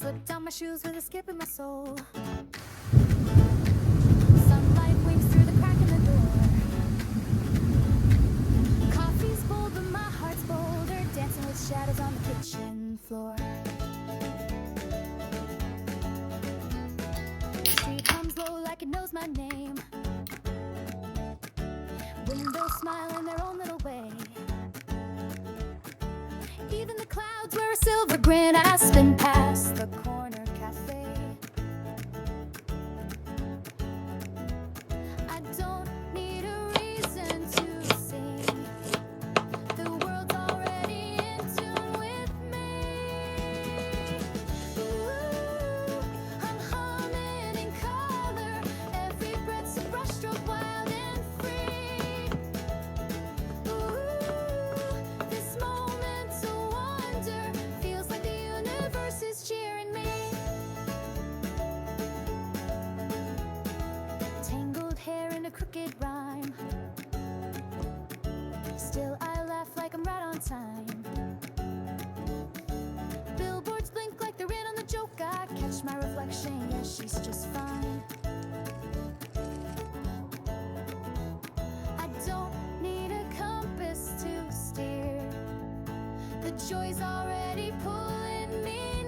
Slipped on my shoes with a skip in my soul. Sunlight winks through the crack in the door. Coffee's bold, but my heart's bolder, dancing with shadows on the kitchen floor. The street hums low like it knows my name. Windows smile in their own little way. Even the clouds wear a silver grin. I spin past the corner cafe. I don't need a reason to sing. The world's already in tune with me. Ooh, I'm humming in color. Every breath's a brushstroke, wild and free. Ooh, this moment's a wonder. Feels like the universe is cheering me. Tangled hair in a crooked rhyme. Still I laugh like I'm right on time. Billboards blink like they're in on the joke. I catch my reflection, yeah, she's just fine. I don't need a compass to steer. The joy's already pulling me